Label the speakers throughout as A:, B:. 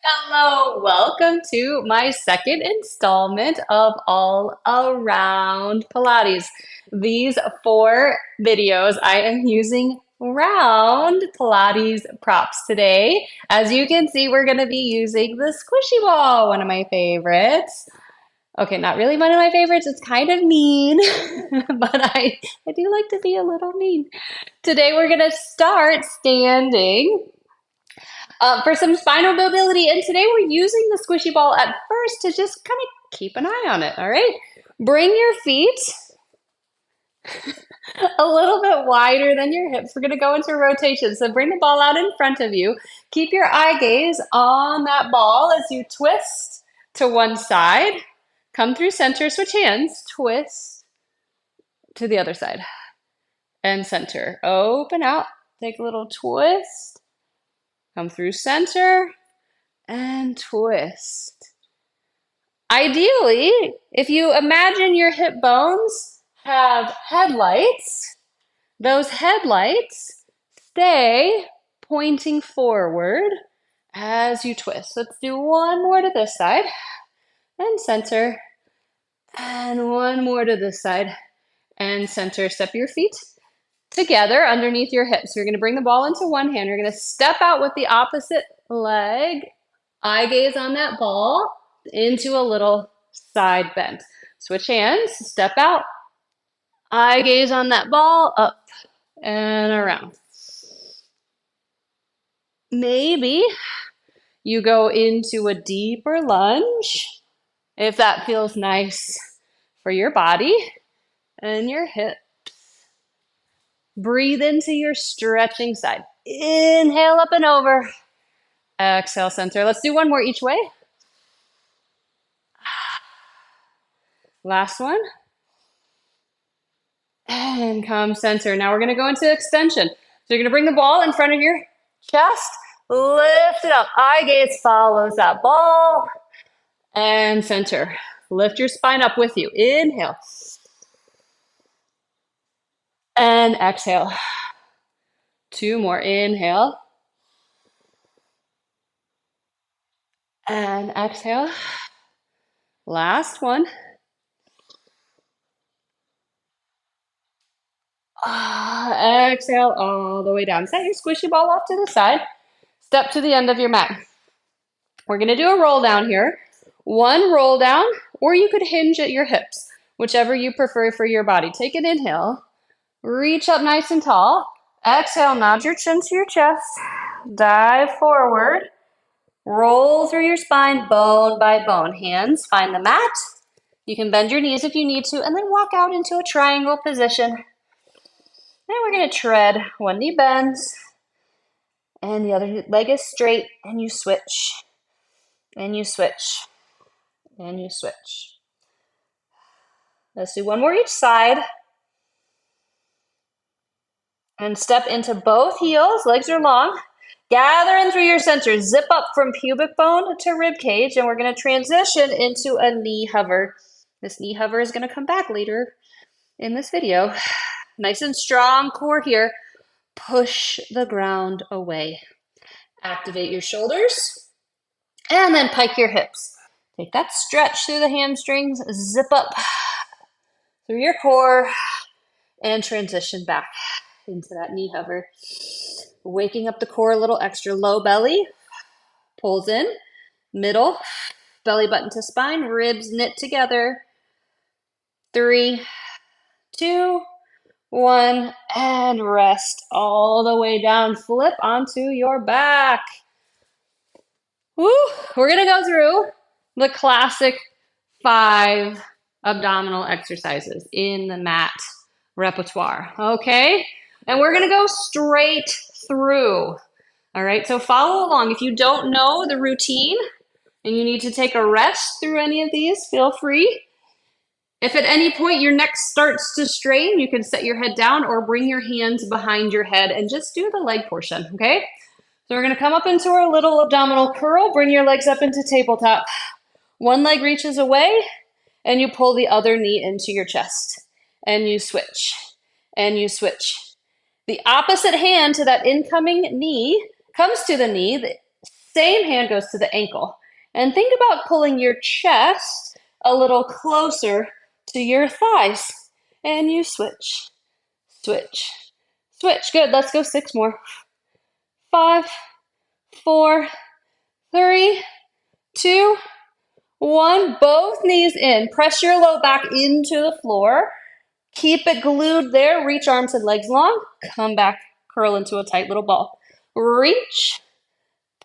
A: Hello, welcome to my second installment of All Around Pilates. These 4 videos I am using round Pilates props today. As you can see, we're going to be using the squishy ball, one of my favorites. Okay, not really one of my favorites. It's kind of mean, but I do like to be a little mean. Today we're going to start standing for some spinal mobility. And today we're using the squishy ball at first to just kind of keep an eye on it. All right. Bring your feet a little bit wider than your hips. We're going to go into rotation. So bring the ball out in front of you. Keep your eye gaze on that ball as you twist to one side. Come through center, switch hands, twist to the other side and center. Open out, take a little twist, come through center and twist. Ideally, if you imagine your hip bones have headlights, those headlights stay pointing forward as you twist. Let's do one more to this side and center, and one more to this side and center. Step your feet together underneath your hips. You're going to bring the ball into one hand. You're going to step out with the opposite leg. Eye gaze on that ball into a little side bend. Switch hands, step out. Eye gaze on that ball, up and around. Maybe you go into a deeper lunge if that feels nice for your body and your hips. Breathe into your stretching side. Inhale up and over. Exhale, center. Let's do one more each way. Last one. And come center. Now we're going to go into extension. So you're going to bring the ball in front of your chest. Lift it up. Eye gaze follows that ball. And center. Lift your spine up with you. Inhale. And exhale. 2 more. Inhale. And exhale. Last one. Exhale all the way down. Set your squishy ball off to the side. Step to the end of your mat. We're going to do a roll down here. One roll down, or you could hinge at your hips, whichever you prefer for your body. Take an inhale. Reach up nice and tall. Exhale, nod your chin to your chest. Dive forward. Roll through your spine, bone by bone. Hands find the mat. You can bend your knees if you need to, and then walk out into a triangle position. And we're going to tread. One knee bends, and the other leg is straight, and you switch, and you switch, and you switch. Let's do one more each side. And step into both heels. Legs are long. Gather in through your center. Zip up from pubic bone to rib cage, and we're going to transition into a knee hover. This knee hover is going to come back later in this video. Nice and strong core here. Push the ground away. Activate your shoulders, and then pike your hips. Take that stretch through the hamstrings. Zip up through your core, and transition back into that knee hover. Waking up the core a little extra. Low belly, pulls in, middle, belly button to spine, ribs knit together. 3, 2, 1, and rest all the way down. Flip onto your back. Woo! We're going to go through the classic 5 abdominal exercises in the mat repertoire, okay? And we're going to go straight through, all right? So follow along. If you don't know the routine and you need to take a rest through any of these, feel free. If at any point your neck starts to strain, you can set your head down or bring your hands behind your head and just do the leg portion, okay? So we're going to come up into our little abdominal curl. Bring your legs up into tabletop. One leg reaches away, and you pull the other knee into your chest. And you switch, and you switch. The opposite hand to that incoming knee comes to the knee. Same hand goes to the ankle. And think about pulling your chest a little closer to your thighs. And you switch, switch, switch. Good, let's go 6 more. 5, 4, 3, 2, 1. Both knees in. Press your low back into the floor. Keep it glued there. Reach arms and legs long. Come back, curl into a tight little ball. Reach,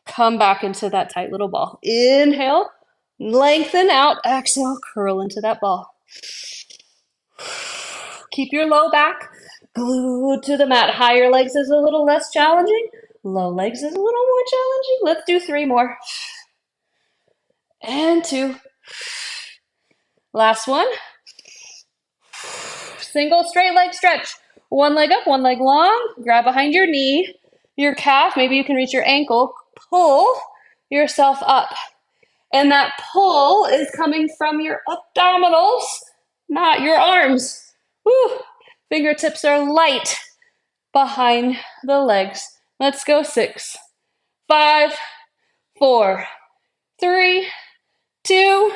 A: come back into that tight little ball. Inhale, lengthen out. Exhale, curl into that ball. Keep your low back glued to the mat. Higher legs is a little less challenging. Low legs is a little more challenging. Let's do 3 more. And 2. Last one. Single straight leg stretch. One leg up, one leg long. Grab behind your knee, your calf. Maybe you can reach your ankle. Pull yourself up. And that pull is coming from your abdominals, not your arms. Woo! Fingertips are light behind the legs. Let's go 6, 5, 4, 3, 2,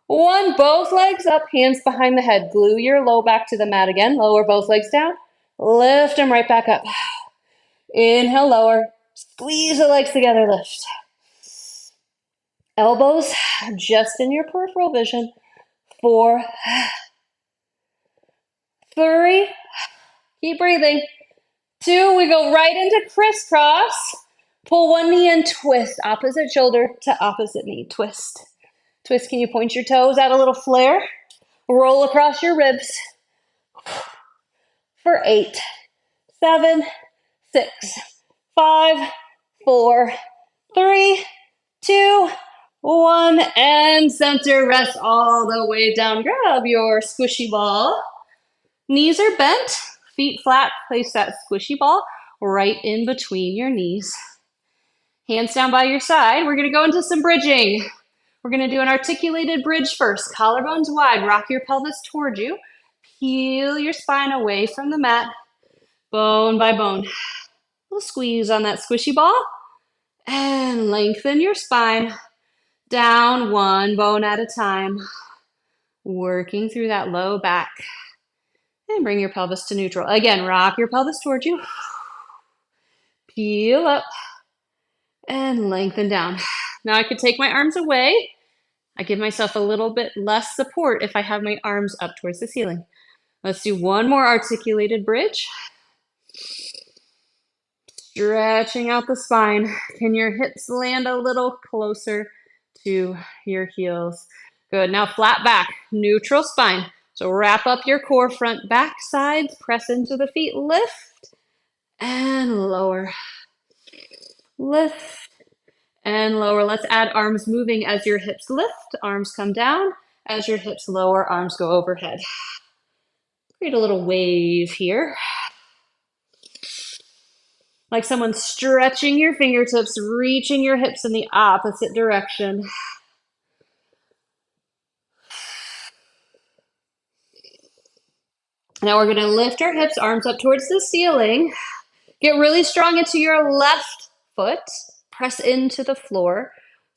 A: 1. Both legs up, hands behind the head. Glue your low back to the mat again. Lower both legs down. Lift them right back up. Inhale, lower. Squeeze the legs together, lift. Elbows just in your peripheral vision. 4, 3, keep breathing. 2, we go right into crisscross. Pull one knee and twist. Opposite shoulder to opposite knee. Twist. Twist, can you point your toes, add a little flare? Roll across your ribs. For 8, 7, 6, 5, 4, 3, 2, 1, and center. Rest all the way down. Grab your squishy ball. Knees are bent, feet flat. Place that squishy ball right in between your knees. Hands down by your side. We're going to go into some bridging. We're going to do an articulated bridge first. Collarbones wide. Rock your pelvis toward you. Peel your spine away from the mat, bone by bone. We'll squeeze on that squishy ball and lengthen your spine down one bone at a time, working through that low back. And bring your pelvis to neutral. Again, rock your pelvis towards you. Peel up and lengthen down. Now I could take my arms away. I give myself a little bit less support if I have my arms up towards the ceiling. Let's do one more articulated bridge. Stretching out the spine. Can your hips land a little closer to your heels? Good. Now flat back, neutral spine. So wrap up your core, front, back, sides. Press into the feet. Lift and lower. Lift and lower. Let's add arms moving as your hips lift. Arms come down. As your hips lower, arms go overhead. Create a little wave here. Like someone stretching your fingertips, reaching your hips in the opposite direction. Now we're going to lift our hips, arms up towards the ceiling. Get really strong into your left foot. Press into the floor.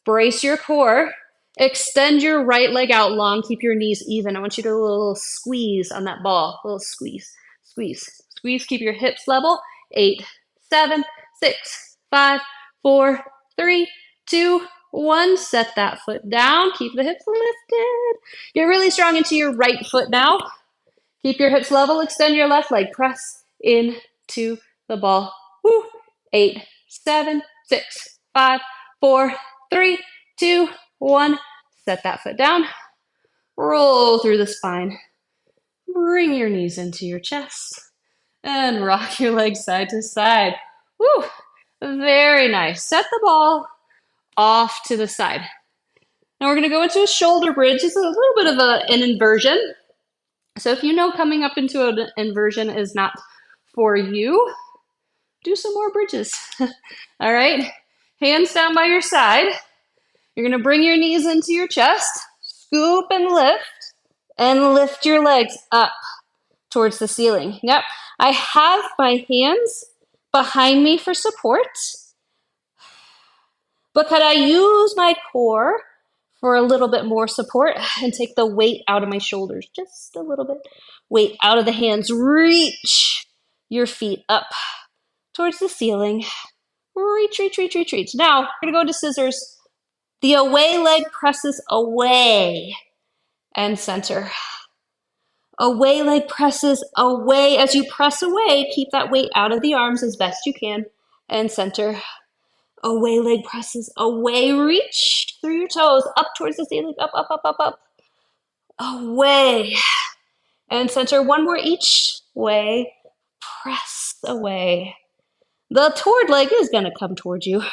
A: Brace your core. Extend your right leg out long. Keep your knees even. I want you to do a little squeeze on that ball. A little squeeze, squeeze, squeeze. Keep your hips level. 8, 7, 6, 5, 4, 3, 2, 1. Set that foot down. Keep the hips lifted. Get really strong into your right foot now. Keep your hips level. Extend your left leg. Press into the ball. Woo. 8, 7, 6, 5, 4, 3, 2, 1. Set that foot down. Roll through the spine. Bring your knees into your chest. And rock your legs side to side. Woo. Very nice. Set the ball off to the side. Now we're going to go into a shoulder bridge. It's a little bit of an inversion. So if you know coming up into an inversion is not for you, do some more bridges. All right. Hands down by your side. You're going to bring your knees into your chest. Scoop and lift your legs up towards the ceiling. Yep. I have my hands behind me for support. But could I use my core for a little bit more support and take the weight out of my shoulders? Just a little bit. Weight out of the hands. Reach your feet up towards the ceiling. Reach, reach, reach, reach, reach. Now, we're going to go into scissors. The away leg presses away and center. Away leg presses away. As you press away, keep that weight out of the arms as best you can and center. Away leg presses away. Reach through your toes up towards the ceiling. Up, up, up, up, up. Away and center. One more each way. Press away. The toward leg is going to come towards you.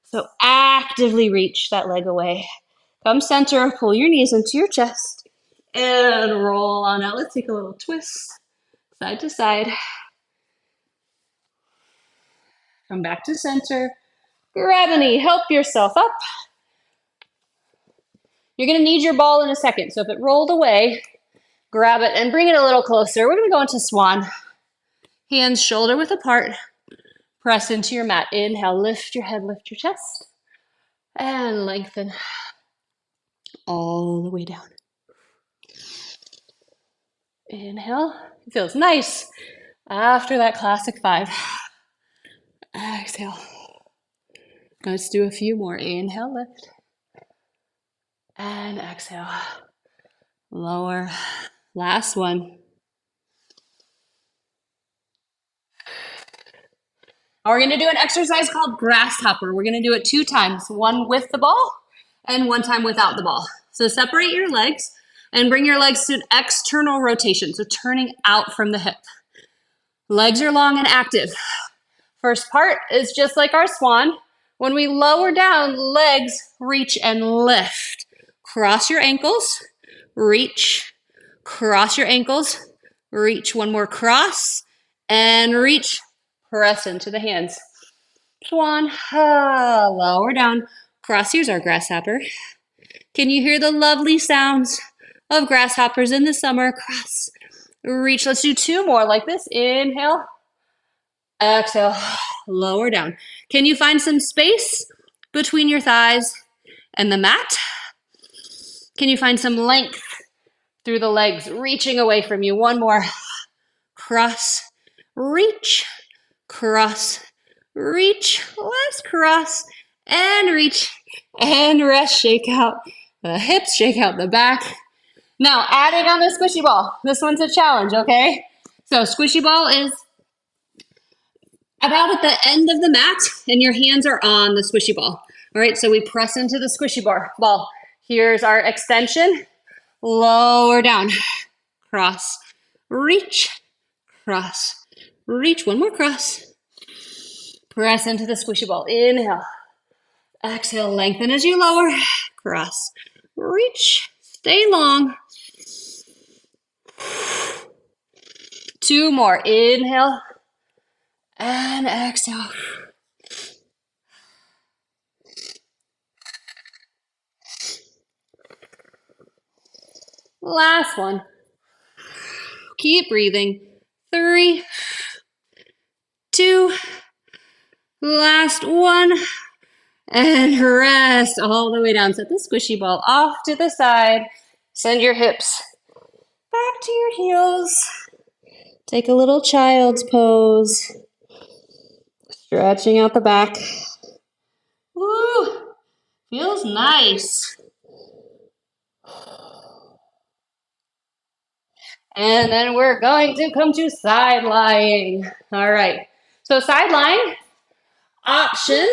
A: So actively reach that leg away. Come center, pull your knees into your chest, and roll on out. Let's take a little twist, side to side. Come back to center. Grab a knee, help yourself up. You're going to need your ball in a second, so if it rolled away, grab it and bring it a little closer. We're going to go into swan. Hands shoulder width apart. Press into your mat. Inhale, lift your head, lift your chest, and lengthen all the way down. Inhale. It feels nice after that classic 5. Exhale. Let's do a few more. Inhale, lift. And exhale. Lower. Last one. Now we're going to do an exercise called grasshopper. We're going to do it 2 times, one with the ball and one time without the ball. So separate your legs and bring your legs to an external rotation, so turning out from the hip. Legs are long and active. First part is just like our swan. When we lower down, legs reach and lift. Cross your ankles, reach, cross your ankles, reach. One more cross and reach. Press into the hands. Swan, lower down. Cross, here's our grasshopper. Can you hear the lovely sounds of grasshoppers in the summer? Cross, reach. Let's do 2 more like this. Inhale, exhale, lower down. Can you find some space between your thighs and the mat? Can you find some length through the legs, reaching away from you? One more. Cross, reach, cross, reach, let's cross, and reach, and rest, shake out the hips, shake out the back. Now, adding on the squishy ball. This one's a challenge, okay? So squishy ball is about at the end of the mat, and your hands are on the squishy ball. All right, so we press into the squishy ball. Here's our extension. Lower down, cross, reach, cross, reach. One more cross. Press into the squishy ball. Inhale. Exhale, lengthen as you lower. Cross, reach, stay long. 2 more. Inhale and exhale. Last one. Keep breathing. 3, 2, last one. And rest all the way down. Set the squishy ball off to the side. Send your hips back to your heels. Take a little child's pose. Stretching out the back. Woo! Feels nice. And then we're going to come to side lying. All right. So side lying, option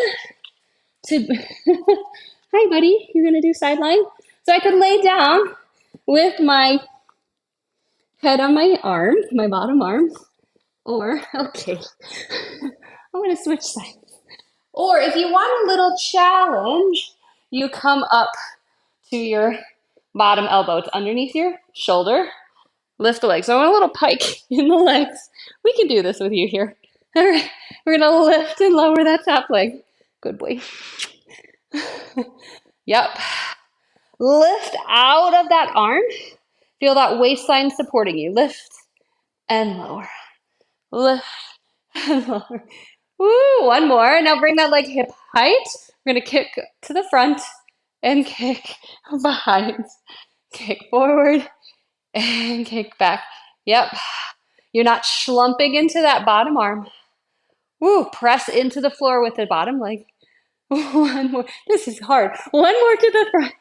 A: to, hi buddy, you're gonna do side lying? So I could lay down with my head on my arm, my bottom arm, or, okay, I'm gonna switch sides. Or if you want a little challenge, you come up to your bottom elbow. It's underneath your shoulder. Lift the legs. So I want a little pike in the legs. We can do this with you here. All right, we're gonna lift and lower that top leg. Good boy. Yep. Lift out of that arm. Feel that waistline supporting you. Lift and lower. Lift and lower. Woo, one more. Now bring that leg hip height. We're gonna kick to the front and kick behind. Kick forward and kick back. Yep. You're not slumping into that bottom arm. Woo, press into the floor with the bottom leg. One more. This is hard. One more to the front.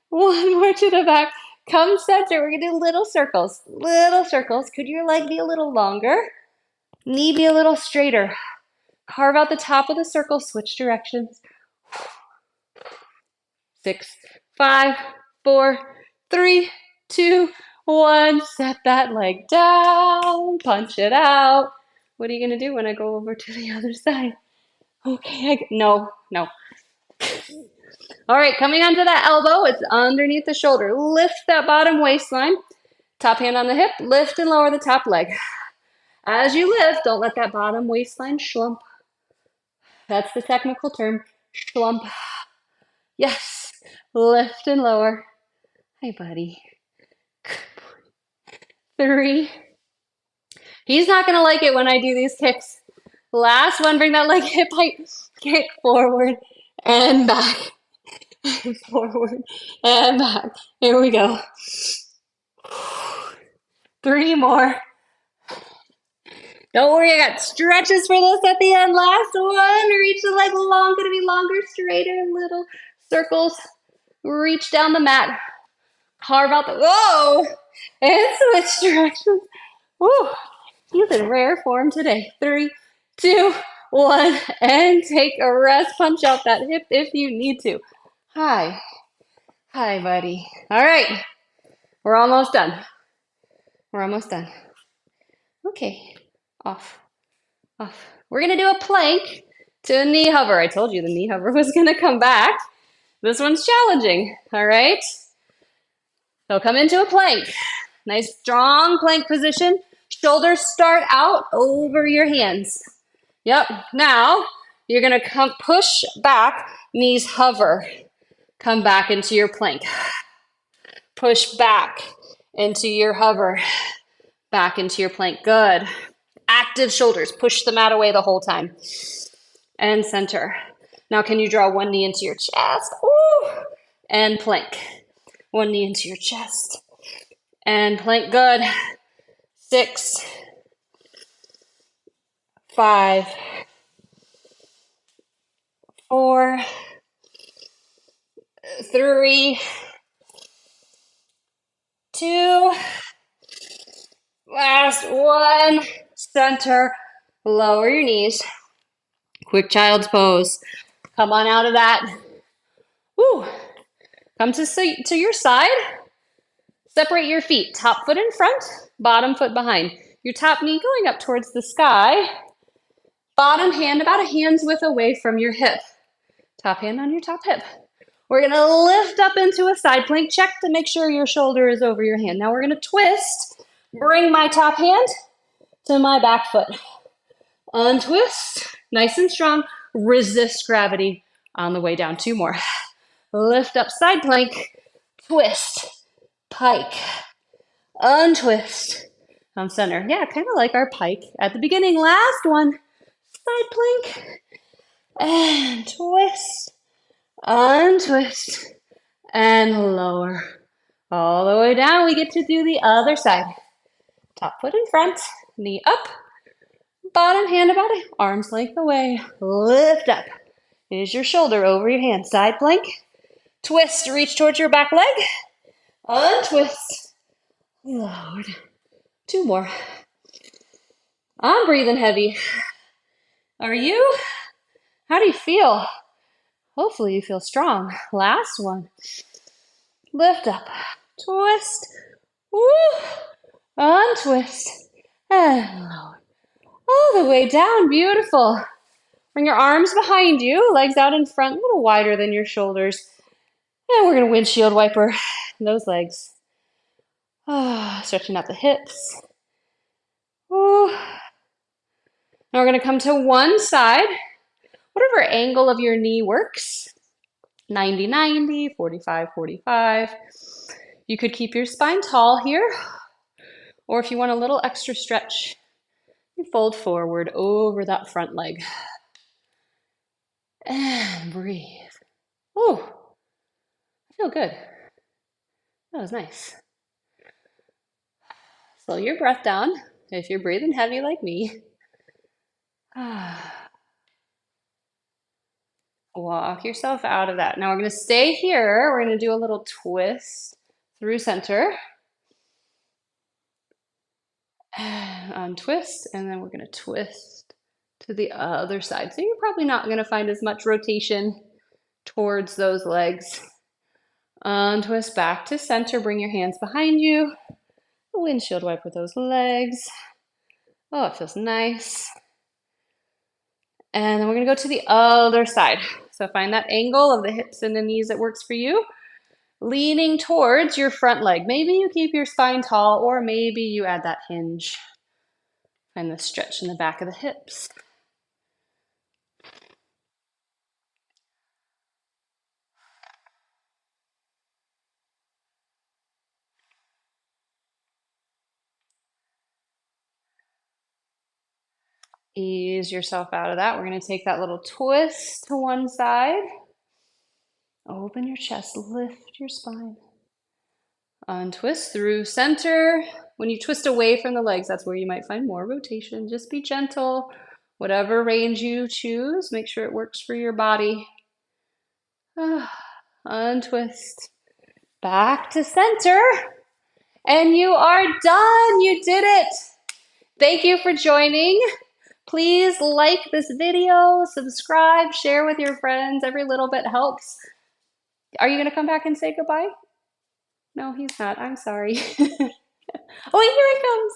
A: One more to the back. Come center. We're gonna do little circles. Little circles. Could your leg be a little longer? Knee be a little straighter. Carve out the top of the circle. Switch directions. 6, 5, 4, 3, 2, 1. Set that leg down. Punch it out. What are you gonna do when I go over to the other side? Okay, no. All right, coming onto that elbow, it's underneath the shoulder. Lift that bottom waistline. Top hand on the hip, lift and lower the top leg. As you lift, don't let that bottom waistline slump. That's the technical term, slump. Yes, lift and lower. Hi, buddy. 3. He's not gonna like it when I do these kicks. Last one, bring that leg hip height. Kick forward and back. Forward and back. Here we go. 3 more. Don't worry, I got stretches for this at the end. Last one. Reach the leg long. Gonna be longer, straighter, little circles. Reach down the mat. Carve out the, whoa! And switch directions. Woo! He's in rare form today. 3, 2, 1. And take a rest. Punch out that hip if you need to. Hi. Hi, buddy. All right. We're almost done. We're almost done. Okay. Off. We're going to do a plank to a knee hover. I told you the knee hover was going to come back. This one's challenging. All right. So come into a plank. Nice strong plank position. Shoulders start out over your hands. Yep. Now you're going to come push back, knees hover. Come back into your plank. Push back into your hover. Back into your plank. Good. Active shoulders. Push the mat away the whole time. And center. Now can you draw one knee into your chest? Ooh. And plank. One knee into your chest. And plank. Good. 6, 5, 4, 3, 2, last one, center, lower your knees, quick child's pose. Come on out of that. Woo. Come to your side. Separate your feet, top foot in front, bottom foot behind. Your top knee going up towards the sky. Bottom hand about a hand's width away from your hip. Top hand on your top hip. We're going to lift up into a side plank. Check to make sure your shoulder is over your hand. Now we're going to twist. Bring my top hand to my back foot. Untwist. Nice and strong. Resist gravity on the way down. 2 more. Lift up side plank. Twist. Pike. Untwist. On center. Yeah, kind of like our pike at the beginning. Last one. Side plank. And twist. Untwist. And lower. All the way down. We get to do the other side. Top foot in front. Knee up. Bottom hand about an arm's length away. Lift up. Is your shoulder over your hand. Side plank. Twist. Reach towards your back leg. Untwist. Lowered. 2 more. I'm breathing heavy. Are you? How do you feel? Hopefully you feel strong. Last one. Lift up. Twist. Woo. Untwist. And lower. All the way down. Beautiful. Bring your arms behind you. Legs out in front. A little wider than your shoulders. And we're going to windshield wiper those legs. Stretching out the hips. Ooh. Now we're going to come to one side. Whatever angle of your knee works. 90-90, 45-45. You could keep your spine tall here. Or if you want a little extra stretch, you fold forward over that front leg. And breathe. Oh, I feel good. That was nice. Slow your breath down if you're breathing heavy like me. Walk yourself out of that. Now we're going to stay here. We're going to do a little twist through center. Untwist, and then we're going to twist to the other side. So you're probably not going to find as much rotation towards those legs. Untwist back to center. Bring your hands behind you. A windshield wiper those legs. Oh, it feels nice. And then we're going to go to the other side. So find that angle of the hips and the knees that works for you. Leaning towards your front leg. Maybe you keep your spine tall, or maybe you add that hinge. Find the stretch in the back of the hips. Ease yourself out of that. We're going to take that little twist to one side. Open your chest, lift your spine. Untwist through center. When you twist away from the legs, that's where you might find more rotation. Just be gentle. Whatever range you choose, make sure it works for your body. Untwist. Back to center. And you are done. You did it. Thank you for joining. Please like this video, subscribe, share with your friends. Every little bit helps. Are you going to come back and say goodbye? No, he's not. I'm sorry. Oh, wait, here he comes.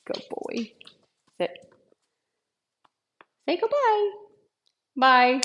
A: Good boy. Sit. Say goodbye. Bye.